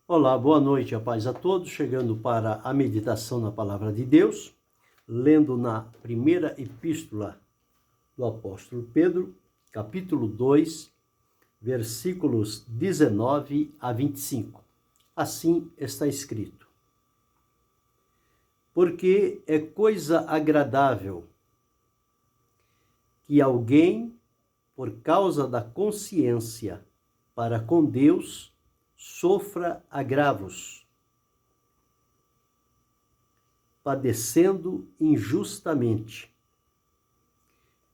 Olá, boa noite, a paz a todos, chegando para a meditação na Palavra de Deus, lendo na primeira epístola do apóstolo Pedro, capítulo 2, versículos 19 a 25. Assim está escrito: porque é coisa agradável que alguém, por causa da consciência para com Deus, sofra agravos, padecendo injustamente.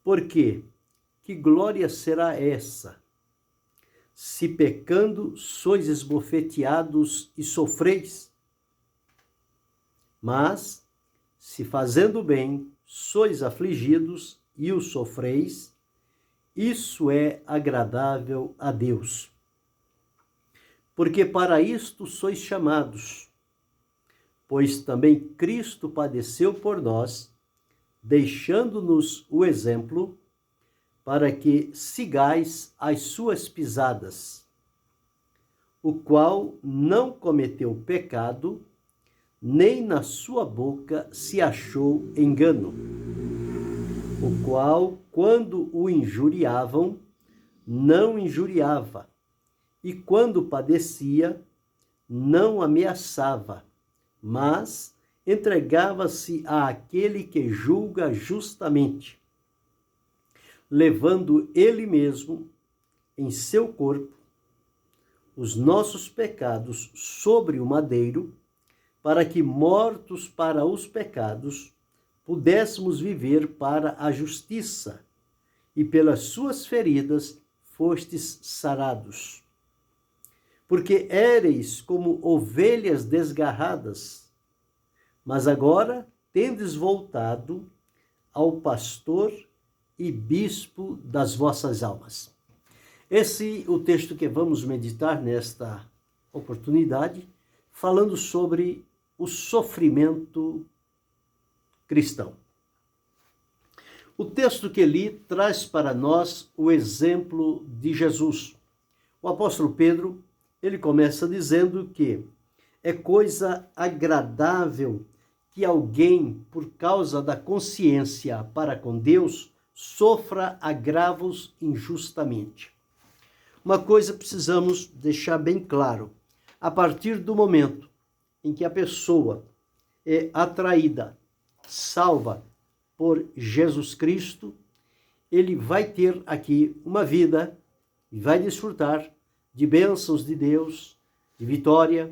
Porque que glória será essa, se pecando sois esbofeteados e sofreis? Mas, se fazendo bem sois afligidos e o sofreis, isso é agradável a Deus. Porque para isto sois chamados, pois também Cristo padeceu por nós, deixando-nos o exemplo, para que sigais as suas pisadas, o qual não cometeu pecado, nem na sua boca se achou engano, o qual, quando o injuriavam, não injuriava, e quando padecia, não ameaçava, mas entregava-se àquele que julga justamente, levando ele mesmo em seu corpo os nossos pecados sobre o madeiro, para que, mortos para os pecados, pudéssemos viver para a justiça, e pelas suas feridas fostes sarados. Porque éreis como ovelhas desgarradas, mas agora tendes voltado ao pastor e bispo das vossas almas. Esse é o texto que vamos meditar nesta oportunidade, falando sobre o sofrimento cristão. O texto que li traz para nós o exemplo de Jesus. O apóstolo Pedro, ele começa dizendo que é coisa agradável que alguém, por causa da consciência para com Deus, sofra agravos injustamente. Uma coisa precisamos deixar bem claro: a partir do momento em que a pessoa é atraída, salva por Jesus Cristo, ele vai ter aqui uma vida e vai desfrutar de bênçãos de Deus, de vitória,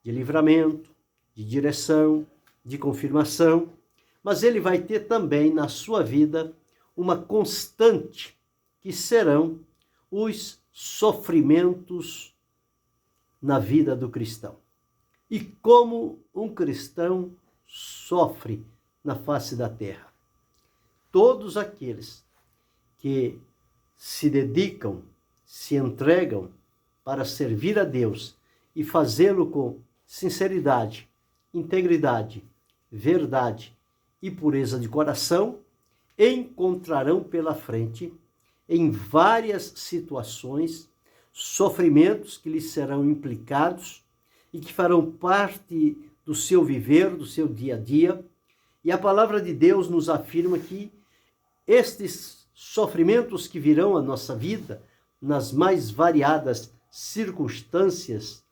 de livramento, de direção, de confirmação, mas ele vai ter também na sua vida uma constante, que serão os sofrimentos na vida do cristão. E como um cristão sofre na face da terra? Todos aqueles que se dedicam, se entregam para servir a Deus e fazê-lo com sinceridade, integridade, verdade e pureza de coração, encontrarão pela frente, em várias situações, sofrimentos que lhes serão implicados e que farão parte do seu viver, do seu dia a dia. E a palavra de Deus nos afirma que estes sofrimentos que virão à nossa vida, nas mais variadas circunstâncias,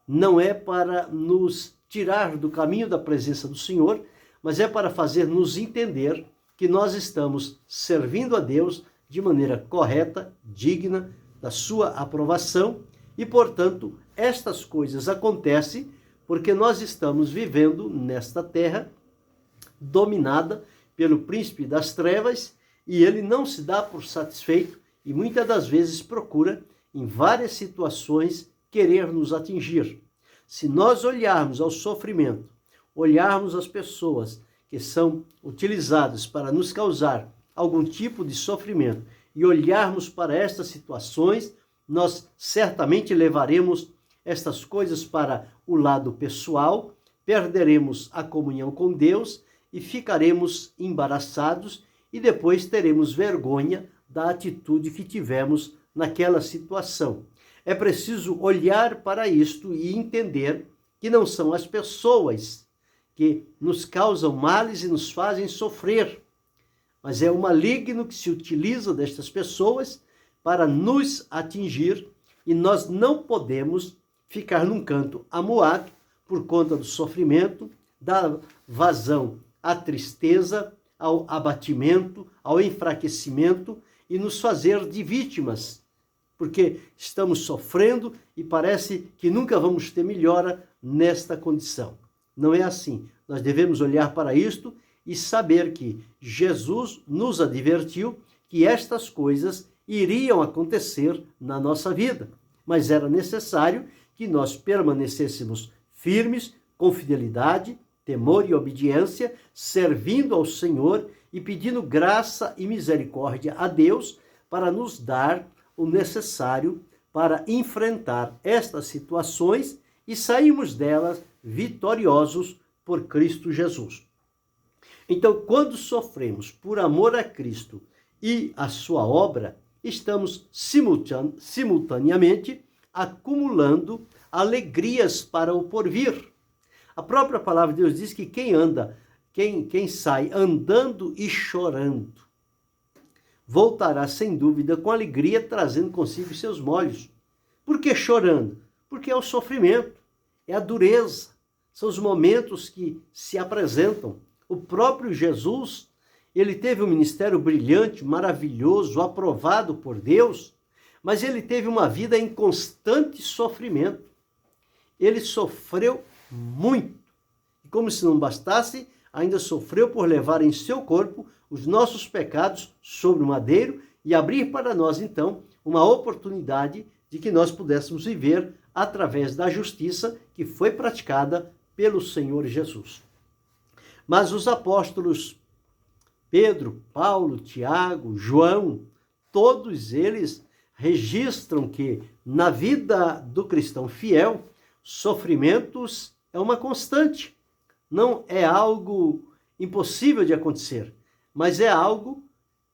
não é para nos tirar do caminho da presença do Senhor, mas é para fazer-nos entender que nós estamos servindo a Deus de maneira correta, digna da sua aprovação, e, portanto, estas coisas acontecem porque nós estamos vivendo nesta terra dominada pelo príncipe das trevas, e ele não se dá por satisfeito e muitas das vezes procura, em várias situações, querer nos atingir. Se nós olharmos ao sofrimento, olharmos as pessoas que são utilizadas para nos causar algum tipo de sofrimento e olharmos para estas situações, nós certamente levaremos estas coisas para o lado pessoal, perderemos a comunhão com Deus e ficaremos embaraçados e depois teremos vergonha da atitude que tivemos naquela situação. é preciso olhar para isto e entender que não são as pessoas que nos causam males e nos fazem sofrer, mas é o maligno que se utiliza destas pessoas para nos atingir, e nós não podemos ficar num canto amuado por conta do sofrimento, da vazão à tristeza, ao abatimento, ao enfraquecimento e nos fazer de vítimas, porque estamos sofrendo e parece que nunca vamos ter melhora nesta condição. Não é assim. Nós devemos olhar para isto e saber que Jesus nos advertiu que estas coisas iriam acontecer na nossa vida, mas era necessário que nós permanecêssemos firmes, com fidelidade, temor e obediência, servindo ao Senhor e pedindo graça e misericórdia a Deus para nos dar o necessário para enfrentar estas situações e sairmos delas vitoriosos por Cristo Jesus. Então, quando sofremos por amor a Cristo e a sua obra, estamos simultaneamente acumulando alegrias para o porvir. A própria palavra de Deus diz que quem sai andando e chorando, voltará sem dúvida com alegria, trazendo consigo seus molhos. Por que chorando? Porque é o sofrimento, é a dureza, são os momentos que se apresentam. O próprio Jesus, ele teve um ministério brilhante, maravilhoso, aprovado por Deus, mas ele teve uma vida em constante sofrimento. Ele sofreu muito. E como se não bastasse, ainda sofreu por levar em seu corpo os nossos pecados sobre o madeiro e abrir para nós, então, uma oportunidade de que nós pudéssemos viver através da justiça que foi praticada pelo Senhor Jesus. Mas os apóstolos Pedro, Paulo, Tiago, João, todos eles registram que na vida do cristão fiel, sofrimentos é uma constante. Não é algo impossível de acontecer, mas é algo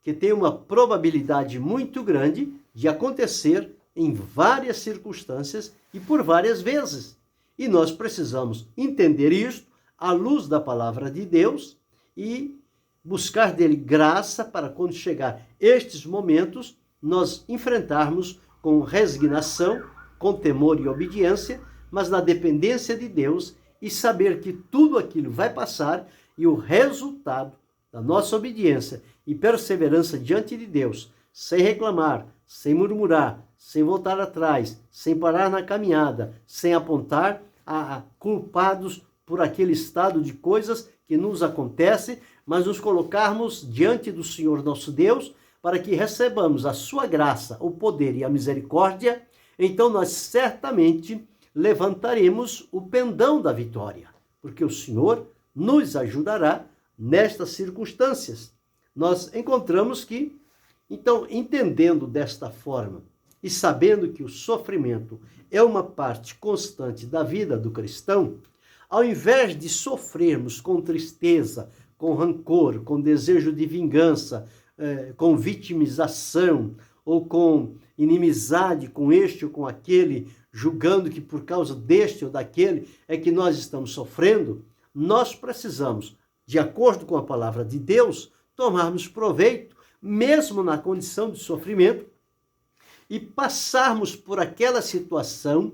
que tem uma probabilidade muito grande de acontecer em várias circunstâncias e por várias vezes. E nós precisamos entender isto à luz da palavra de Deus e buscar dele graça para quando chegar estes momentos, nós enfrentarmos com resignação, com temor e obediência, mas na dependência de Deus e saber que tudo aquilo vai passar e o resultado da nossa obediência e perseverança diante de Deus, sem reclamar, sem murmurar, sem voltar atrás, sem parar na caminhada, sem apontar a culpados por aquele estado de coisas que nos acontece, mas nos colocarmos diante do Senhor nosso Deus para que recebamos a sua graça, o poder e a misericórdia, então nós certamente levantaremos o pendão da vitória, porque o Senhor nos ajudará nestas circunstâncias. Nós encontramos que, então, entendendo desta forma e sabendo que o sofrimento é uma parte constante da vida do cristão, ao invés de sofrermos com tristeza, com rancor, com desejo de vingança, com vitimização ou com inimizade com este ou com aquele, julgando que por causa deste ou daquele é que nós estamos sofrendo, nós precisamos, de acordo com a palavra de Deus, tomarmos proveito, mesmo na condição de sofrimento, e passarmos por aquela situação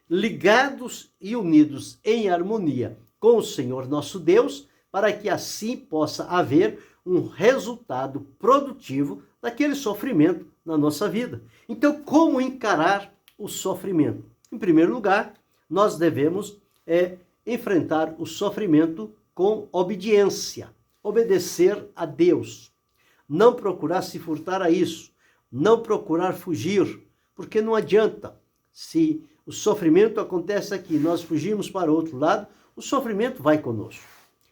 ligados e unidos em harmonia com o Senhor nosso Deus, para que assim possa haver um resultado produtivo daquele sofrimento na nossa vida. Então, como encarar o sofrimento? Em primeiro lugar, nós devemos enfrentar o sofrimento com obediência, obedecer a Deus, não procurar se furtar a isso, não procurar fugir, porque não adianta. Se o sofrimento acontece aqui, nós fugimos para o outro lado, o sofrimento vai conosco.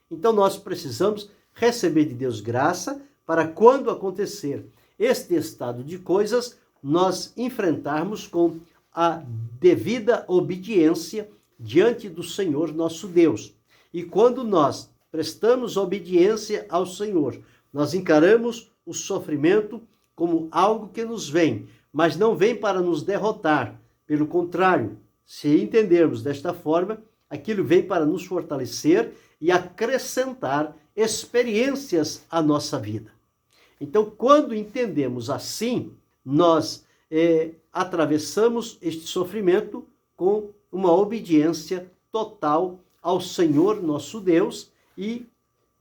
Então nós precisamos receber de Deus graça para quando acontecer este estado de coisas, nós enfrentarmos com a devida obediência diante do Senhor nosso Deus. E quando nós prestamos obediência ao Senhor, nós encaramos o sofrimento como algo que nos vem, mas não vem para nos derrotar, Pelo contrário, se entendermos desta forma, aquilo vem para nos fortalecer e acrescentar experiências à nossa vida. Então, quando entendemos assim, nós atravessamos este sofrimento com uma obediência total ao Senhor nosso Deus e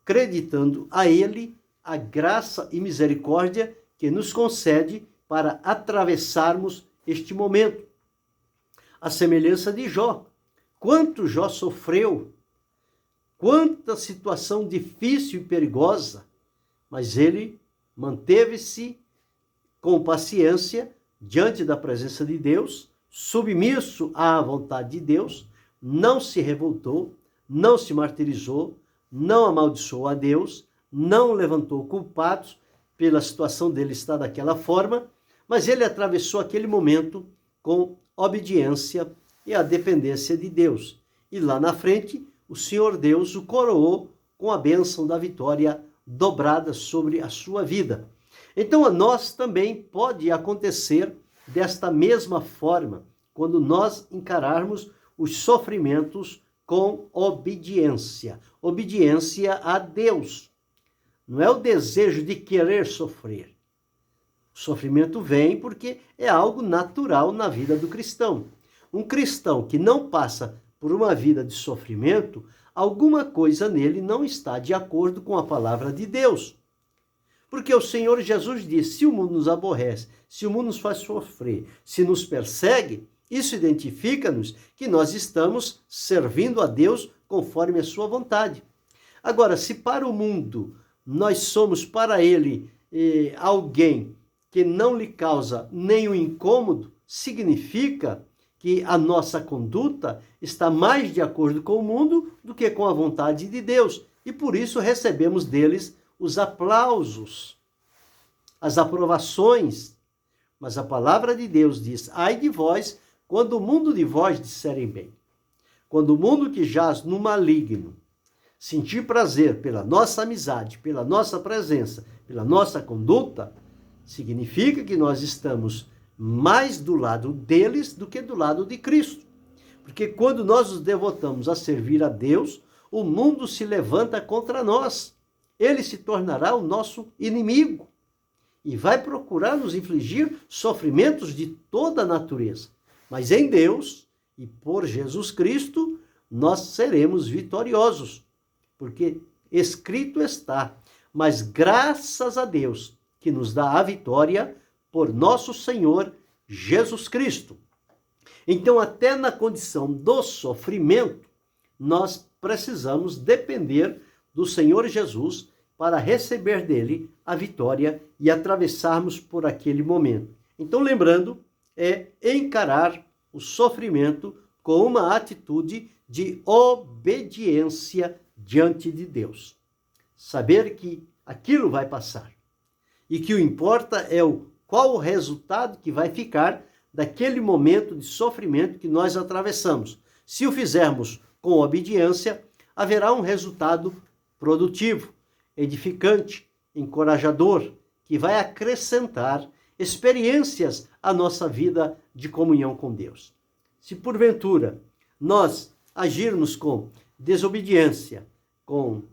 acreditando a Ele a graça e misericórdia que nos concede para atravessarmos este momento. A semelhança de Jó. Quanto Jó sofreu, quanta situação difícil e perigosa, mas ele manteve-se com paciência diante da presença de Deus, submisso à vontade de Deus, não se revoltou, não se martirizou, não amaldiçoou a Deus, não levantou culpados pela situação dele estar daquela forma, mas ele atravessou aquele momento com obediência e a dependência de Deus. E lá na frente, o Senhor Deus o coroou com a bênção da vitória dobrada sobre a sua vida. Então a nós também pode acontecer desta mesma forma, quando nós encararmos os sofrimentos com obediência. Obediência a Deus. Não é o desejo de querer sofrer. O sofrimento vem porque é algo natural na vida do cristão. Um cristão que não passa por uma vida de sofrimento, alguma coisa nele não está de acordo com a palavra de Deus. Porque o Senhor Jesus disse, se o mundo nos aborrece, se o mundo nos faz sofrer, se nos persegue, isso identifica-nos que nós estamos servindo a Deus conforme a sua vontade. Agora, se para o mundo nós somos para ele alguém que não lhe causa nenhum incômodo, significa que a nossa conduta está mais de acordo com o mundo do que com a vontade de Deus. E por isso recebemos deles os aplausos, as aprovações. Mas a palavra de Deus diz, ai de vós, quando o mundo de vós disserem bem. Quando o mundo que jaz no maligno sentir prazer pela nossa amizade, pela nossa presença, pela nossa conduta, significa que nós estamos mais do lado deles do que do lado de Cristo. Porque quando nós nos devotamos a servir a Deus, o mundo se levanta contra nós. Ele se tornará o nosso inimigo e vai procurar nos infligir sofrimentos de toda a natureza. Mas em Deus e por Jesus Cristo, nós seremos vitoriosos. Porque escrito está, mas graças a Deus que nos dá a vitória por nosso Senhor Jesus Cristo. Então, até na condição do sofrimento, nós precisamos depender do Senhor Jesus para receber dele a vitória e atravessarmos por aquele momento. Então, lembrando, é encarar o sofrimento com uma atitude de obediência diante de Deus. Saber que aquilo vai passar e que o importa é qual o resultado que vai ficar daquele momento de sofrimento que nós atravessamos. Se o fizermos com obediência, haverá um resultado produtivo, edificante, encorajador, que vai acrescentar experiências à nossa vida de comunhão com Deus. Se porventura nós agirmos com desobediência, com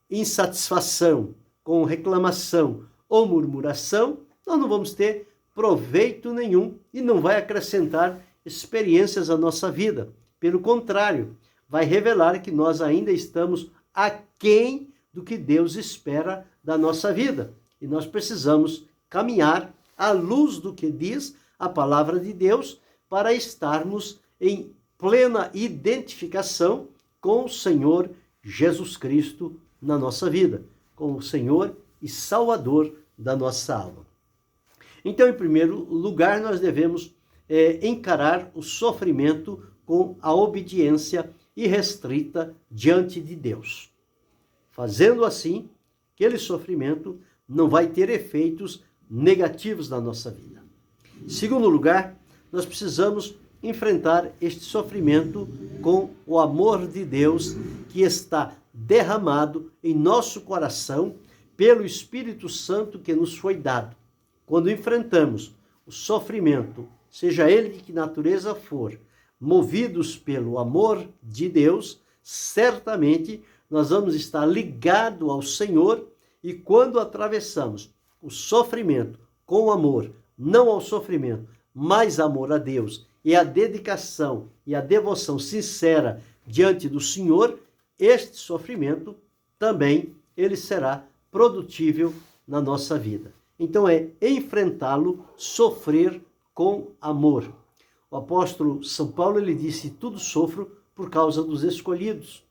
insatisfação, com reclamação ou murmuração, nós não vamos ter proveito nenhum e não vai acrescentar experiências à nossa vida. Pelo contrário, vai revelar que nós ainda estamos aquém do que Deus espera da nossa vida. E nós precisamos caminhar à luz do que diz a palavra de Deus para estarmos em plena identificação com o Senhor Jesus Cristo na nossa vida, com o Senhor e Salvador da nossa alma. Então, em primeiro lugar, nós devemos encarar o sofrimento com a obediência irrestrita diante de Deus. Fazendo assim, aquele sofrimento não vai ter efeitos negativos na nossa vida. Em segundo lugar, nós precisamos enfrentar este sofrimento com o amor de Deus que está derramado em nosso coração pelo Espírito Santo que nos foi dado. Quando enfrentamos o sofrimento seja ele de que natureza for, movidos pelo amor de Deus, certamente nós vamos estar ligados ao Senhor, e quando atravessamos o sofrimento com amor, não ao sofrimento, mas amor a Deus, e a dedicação e a devoção sincera diante do Senhor, este sofrimento também ele será produtível na nossa vida. Então é enfrentá-lo, sofrer com amor. O apóstolo São Paulo ele disse: tudo sofro por causa dos escolhidos.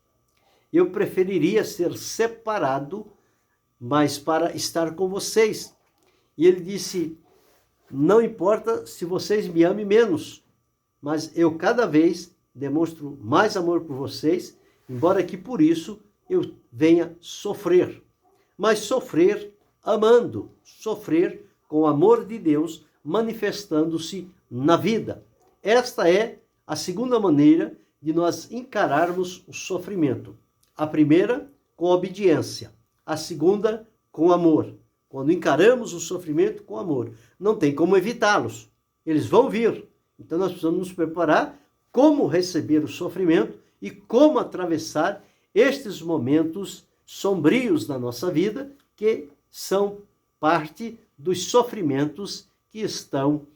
Eu preferiria ser separado, mas para estar com vocês. E ele disse: não importa se vocês me amem menos, mas eu cada vez demonstro mais amor por vocês, embora que por isso eu venha sofrer. Mas sofrer amando, sofrer com o amor de Deus manifestando-se na vida. Esta é a segunda maneira de nós encararmos o sofrimento. A primeira, com obediência. A segunda, com amor. Quando encaramos o sofrimento com amor, não tem como evitá-los. Eles vão vir. Então nós precisamos nos preparar como receber o sofrimento e como atravessar estes momentos sombrios na nossa vida, que são parte dos sofrimentos que estão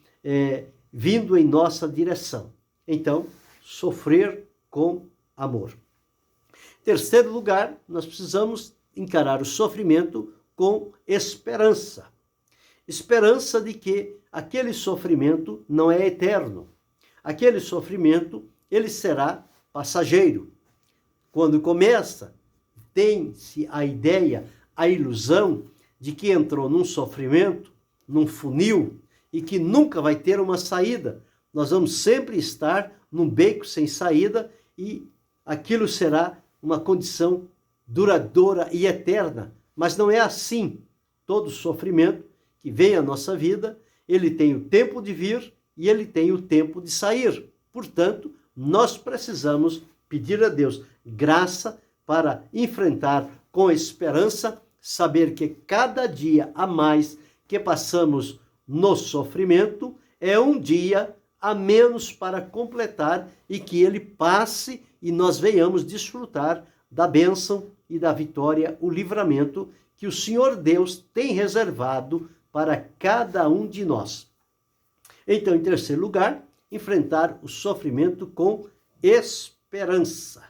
vindo em nossa direção. Então, sofrer com amor. Terceiro lugar, nós precisamos encarar o sofrimento com esperança. Esperança de que aquele sofrimento não é eterno. Aquele sofrimento, ele será passageiro. Quando começa, tem-se a ideia, a ilusão de que entrou num sofrimento, num funil, e que nunca vai ter uma saída. Nós vamos sempre estar num beco sem saída e aquilo será uma condição duradoura e eterna. Mas não é assim. Todo sofrimento que vem à nossa vida, ele tem o tempo de vir e ele tem o tempo de sair. Portanto, nós precisamos pedir a Deus graça para enfrentar com esperança, saber que cada dia a mais que passamos no sofrimento é um dia a menos para completar e que ele passe e nós venhamos desfrutar da bênção e da vitória, o livramento que o Senhor Deus tem reservado para cada um de nós. Então, em terceiro lugar, enfrentar o sofrimento com esperança.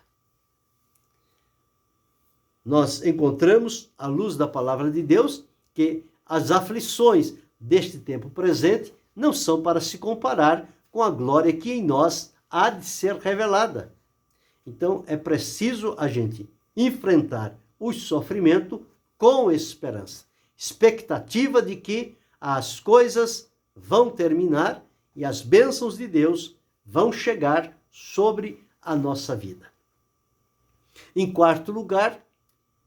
Nós encontramos, à luz da palavra de Deus, que as aflições deste tempo presente não são para se comparar com a glória que em nós há de ser revelada. Então, é preciso a gente enfrentar o sofrimento com esperança. Expectativa de que as coisas vão terminar e as bênçãos de Deus vão chegar sobre a nossa vida. Em quarto lugar,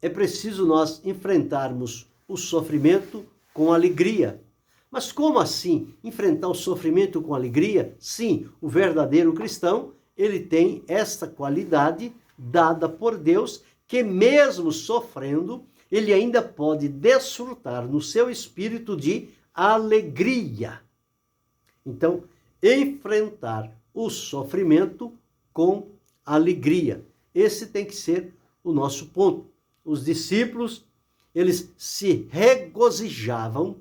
é preciso nós enfrentarmos o sofrimento com alegria. Mas como assim enfrentar o sofrimento com alegria? Sim, o verdadeiro cristão, ele tem esta qualidade dada por Deus, que mesmo sofrendo, ele ainda pode desfrutar no seu espírito de alegria. Então, enfrentar o sofrimento com alegria. Esse tem que ser o nosso ponto. Os discípulos, eles se regozijavam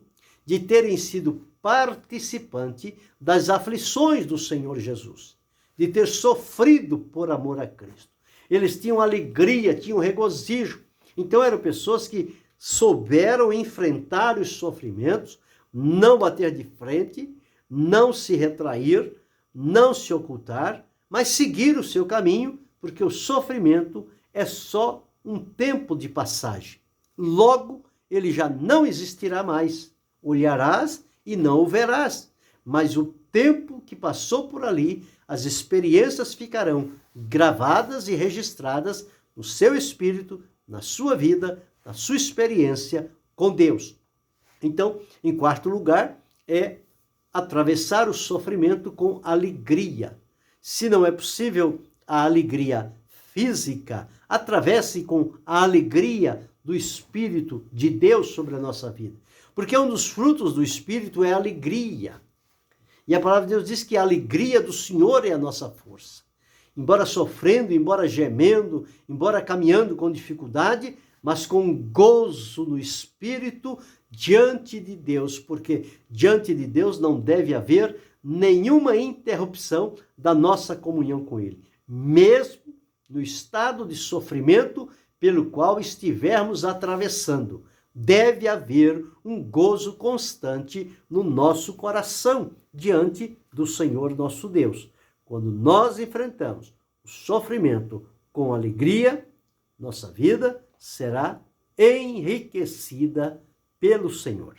de terem sido participante das aflições do Senhor Jesus, de ter sofrido por amor a Cristo. Eles tinham alegria, tinham regozijo. Então eram pessoas que souberam enfrentar os sofrimentos, não bater de frente, não se retrair, não se ocultar, mas seguir o seu caminho, porque o sofrimento é só um tempo de passagem. Logo, ele já não existirá mais. Olharás e não o verás, mas o tempo que passou por ali, as experiências ficarão gravadas e registradas no seu espírito, na sua vida, na sua experiência com Deus. Então, em quarto lugar, é atravessar o sofrimento com alegria. Se não é possível a alegria física, atravesse com a alegria do Espírito de Deus sobre a nossa vida. Porque um dos frutos do Espírito é a alegria. E a palavra de Deus diz que a alegria do Senhor é a nossa força. Embora sofrendo, embora gemendo, embora caminhando com dificuldade, mas com gozo no Espírito diante de Deus, porque diante de Deus não deve haver nenhuma interrupção da nossa comunhão com Ele. Mesmo no estado de sofrimento pelo qual estivermos atravessando, deve haver um gozo constante no nosso coração diante do Senhor nosso Deus. Quando nós enfrentamos o sofrimento com alegria, nossa vida será enriquecida pelo Senhor.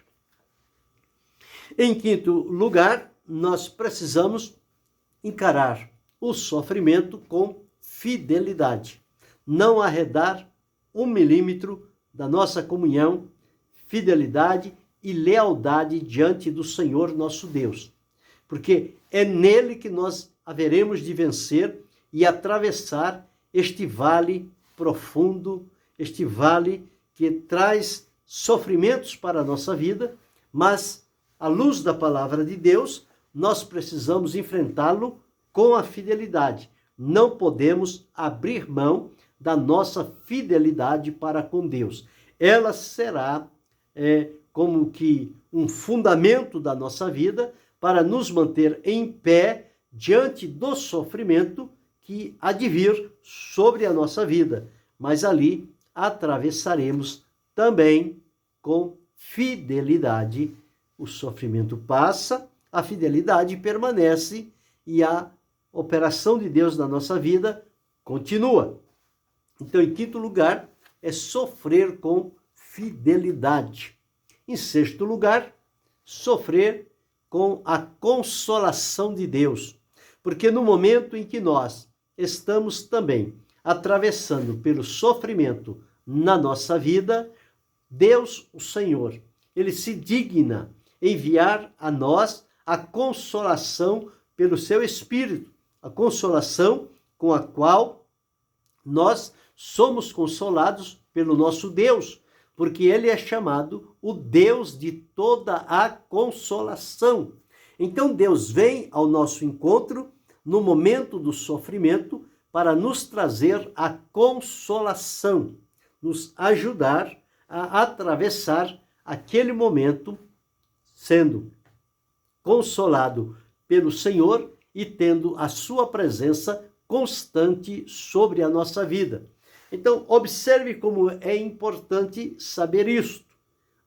Em quinto lugar, nós precisamos encarar o sofrimento com fidelidade. Não arredar 1 milímetro da nossa comunhão, fidelidade e lealdade diante do Senhor nosso Deus. Porque é nele que nós haveremos de vencer e atravessar este vale profundo, este vale que traz sofrimentos para a nossa vida, mas, à luz da palavra de Deus, nós precisamos enfrentá-lo com a fidelidade. Não podemos abrir mão da nossa fidelidade para com Deus. Ela será como que um fundamento da nossa vida para nos manter em pé diante do sofrimento que há de vir sobre a nossa vida. Mas ali atravessaremos também com fidelidade. O sofrimento passa, a fidelidade permanece e a operação de Deus na nossa vida continua. Então, em quinto lugar, é sofrer com fidelidade. Em sexto lugar, sofrer com a consolação de Deus. Porque no momento em que nós estamos também atravessando pelo sofrimento na nossa vida, Deus, o Senhor, ele se digna enviar a nós a consolação pelo seu Espírito, a consolação com a qual nós somos consolados pelo nosso Deus, porque ele é chamado o Deus de toda a consolação. Então Deus vem ao nosso encontro no momento do sofrimento para nos trazer a consolação, nos ajudar a atravessar aquele momento sendo consolado pelo Senhor e tendo a sua presença constante sobre a nossa vida. Então, observe como é importante saber isto.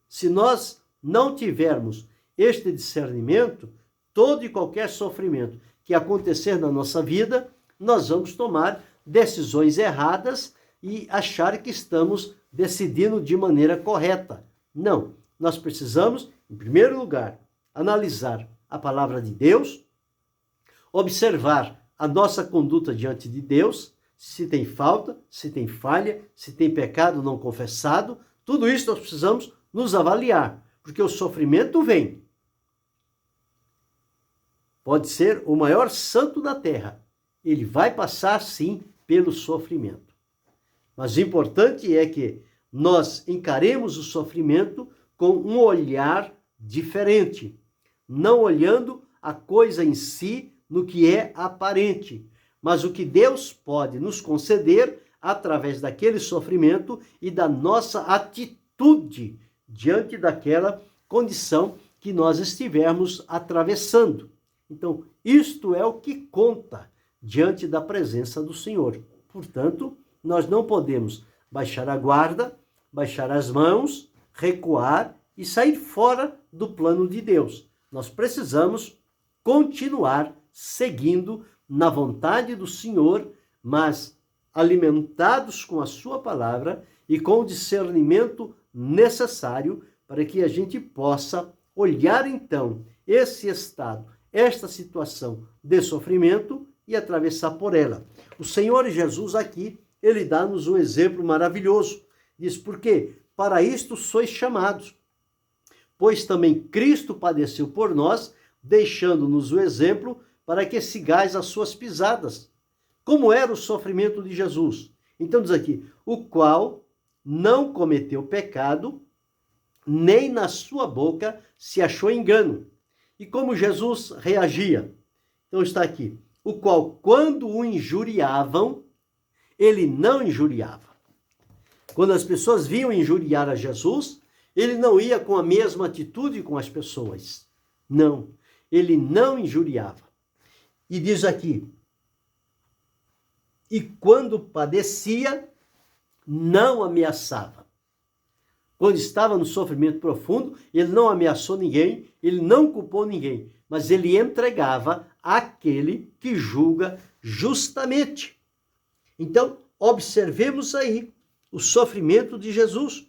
Se nós não tivermos este discernimento, todo e qualquer sofrimento que acontecer na nossa vida, nós vamos tomar decisões erradas e achar que estamos decidindo de maneira correta. Não, nós precisamos, em primeiro lugar, analisar a palavra de Deus, observar a nossa conduta diante de Deus, se tem falta, se tem falha, se tem pecado não confessado, tudo isso nós precisamos nos avaliar, porque o sofrimento vem. Pode ser o maior santo da terra, ele vai passar sim pelo sofrimento. Mas o importante é que nós encaremos o sofrimento com um olhar diferente, não olhando a coisa em si no que é aparente, mas o que Deus pode nos conceder através daquele sofrimento e da nossa atitude diante daquela condição que nós estivermos atravessando. Então, isto é o que conta diante da presença do Senhor. Portanto, nós não podemos baixar a guarda, baixar as mãos, recuar e sair fora do plano de Deus. Nós precisamos continuar seguindo na vontade do Senhor, mas alimentados com a sua palavra e com o discernimento necessário para que a gente possa olhar então esse estado, esta situação de sofrimento e atravessar por ela. O Senhor Jesus aqui, ele dá-nos um exemplo maravilhoso. Diz, porque para isto sois chamados, pois também Cristo padeceu por nós, deixando-nos o exemplo para que sigais as suas pisadas. Como era o sofrimento de Jesus? Então diz aqui, o qual não cometeu pecado, nem na sua boca se achou engano. E como Jesus reagia? Então está aqui. O qual, quando o injuriavam, ele não injuriava. Quando as pessoas vinham injuriar a Jesus, ele não ia com a mesma atitude com as pessoas. Não, ele não injuriava. E diz aqui, e quando padecia, não ameaçava. Quando estava no sofrimento profundo, ele não ameaçou ninguém, ele não culpou ninguém, mas ele entregava àquele que julga justamente. Então, observemos aí o sofrimento de Jesus.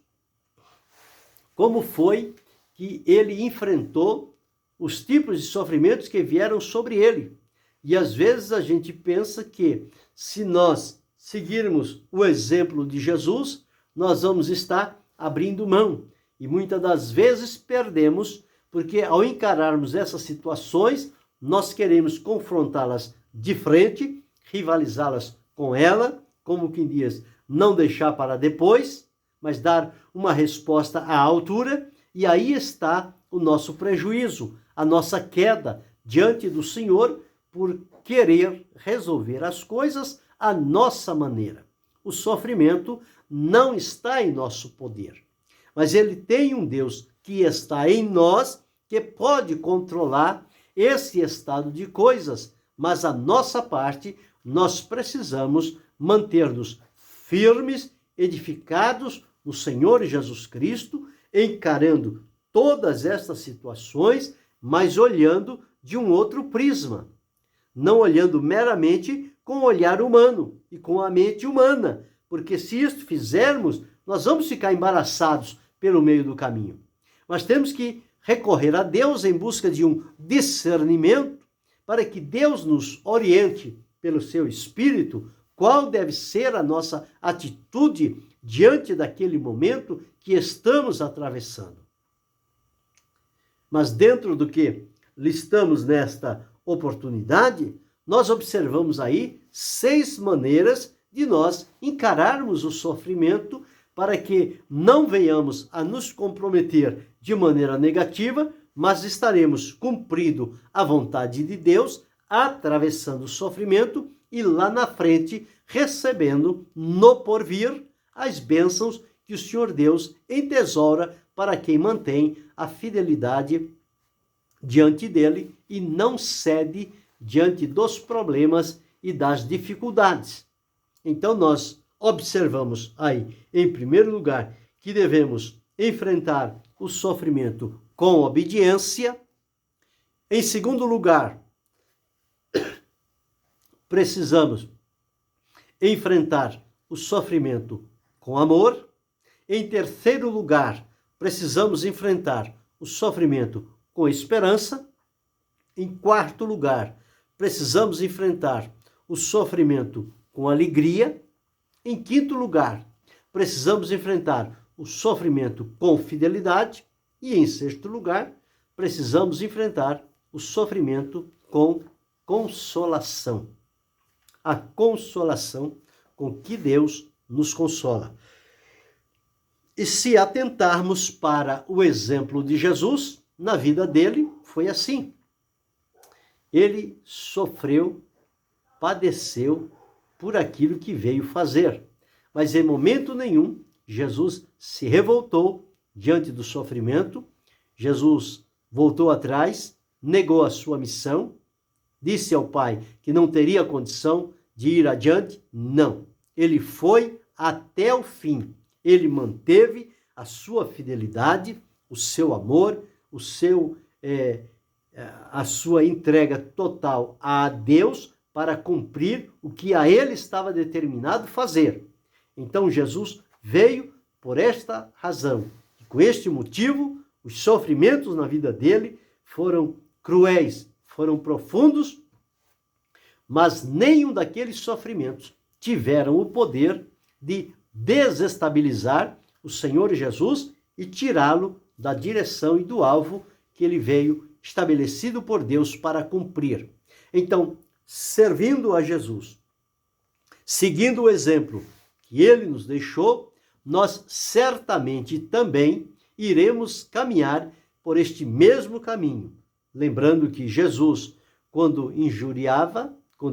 Como foi que ele enfrentou os tipos de sofrimentos que vieram sobre ele. E às vezes a gente pensa que se nós seguirmos o exemplo de Jesus, nós vamos estar abrindo mão. E muitas das vezes perdemos, porque ao encararmos essas situações, nós queremos confrontá-las de frente, rivalizá-las com ela, como quem diz, não deixar para depois, mas dar uma resposta à altura, e aí está o nosso prejuízo, a nossa queda diante do Senhor por querer resolver as coisas à nossa maneira. O sofrimento não está em nosso poder, mas ele tem um Deus que está em nós, que pode controlar esse estado de coisas, mas a nossa parte, nós precisamos manter-nos firmes, edificados no Senhor Jesus Cristo, encarando todas estas situações, mas olhando de um outro prisma. Não olhando meramente com o olhar humano e com a mente humana, porque se isso fizermos, nós vamos ficar embaraçados pelo meio do caminho. Mas temos que recorrer a Deus em busca de um discernimento, para que Deus nos oriente pelo seu Espírito qual deve ser a nossa atitude diante daquele momento que estamos atravessando. Mas dentro do que listamos nesta oportunidade, nós observamos aí 6 maneiras de nós encararmos o sofrimento para que não venhamos a nos comprometer de maneira negativa, mas estaremos cumprindo a vontade de Deus, atravessando o sofrimento e lá na frente recebendo no porvir as bênçãos que o Senhor Deus entesoura para quem mantém a fidelidade diante dele e não cede diante dos problemas e das dificuldades. Então nós observamos aí, em primeiro lugar, que devemos enfrentar o sofrimento com obediência. Em segundo lugar, precisamos enfrentar o sofrimento com amor. Em terceiro lugar, precisamos enfrentar o sofrimento com esperança. Em quarto lugar, precisamos enfrentar o sofrimento com alegria. Em quinto lugar, precisamos enfrentar o sofrimento com fidelidade. E em sexto lugar, precisamos enfrentar o sofrimento com consolação. A consolação com que Deus nos consola. E se atentarmos para o exemplo de Jesus, na vida dele foi assim. Ele sofreu, padeceu por aquilo que veio fazer. Mas em momento nenhum, Jesus se revoltou diante do sofrimento. Jesus voltou atrás, negou a sua missão, disse ao Pai que não teria condição de ir adiante. Não, ele foi até o fim. Ele manteve a sua fidelidade, o seu amor, a sua entrega total a Deus para cumprir o que a ele estava determinado fazer. Então Jesus veio por esta razão. E com este motivo, os sofrimentos na vida dele foram cruéis, foram profundos, mas nenhum daqueles sofrimentos tiveram o poder de desestabilizar o Senhor Jesus e tirá-lo da direção e do alvo que ele veio estabelecido por Deus para cumprir. Então, servindo a Jesus, seguindo o exemplo que ele nos deixou, nós certamente também iremos caminhar por este mesmo caminho, Lembrando que Jesus, quando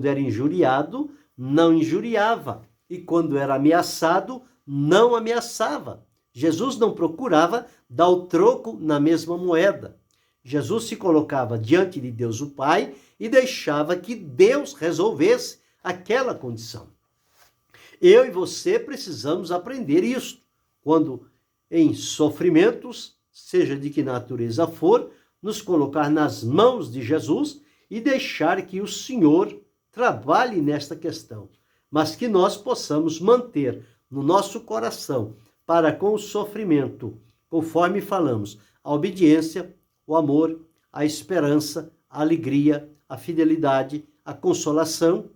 era injuriado, não injuriava. E quando era ameaçado, não ameaçava. Jesus não procurava dar o troco na mesma moeda. Jesus se colocava diante de Deus o Pai e deixava que Deus resolvesse aquela condição. Eu e você precisamos aprender isso. Quando em sofrimentos, seja de que natureza for, nos colocar nas mãos de Jesus e deixar que o Senhor trabalhe nesta questão, mas que nós possamos manter no nosso coração, para com o sofrimento, conforme falamos, a obediência, o amor, a esperança, a alegria, a fidelidade, a consolação,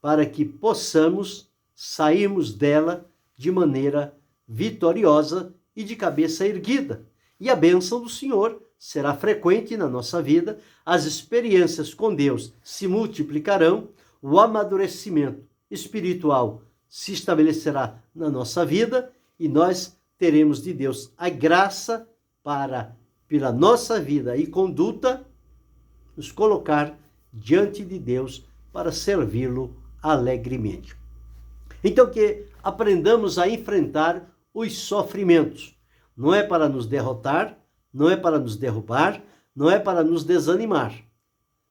para que possamos sairmos dela de maneira vitoriosa e de cabeça erguida. E a bênção do Senhor será frequente na nossa vida, as experiências com Deus se multiplicarão, o amadurecimento espiritual se estabelecerá na nossa vida e nós teremos de Deus a graça para, pela nossa vida e conduta, nos colocar diante de Deus para servi-lo alegremente. Então, que aprendamos a enfrentar os sofrimentos. Não é para nos derrotar, não é para nos derrubar, não é para nos desanimar.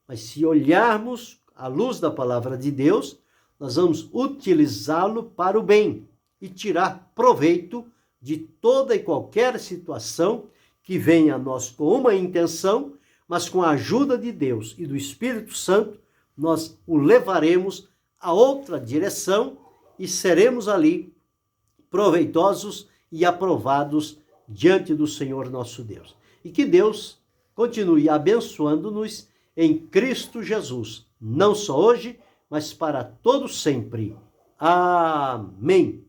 Mas se olharmos à luz da palavra de Deus, nós vamos utilizá-lo para o bem e tirar proveito de toda e qualquer situação que venha a nós com uma intenção, mas com a ajuda de Deus e do Espírito Santo, nós o levaremos a outra direção e seremos ali proveitosos e aprovados diante do Senhor nosso Deus. E que Deus continue abençoando-nos em Cristo Jesus, não só hoje, mas para todo sempre. Amém.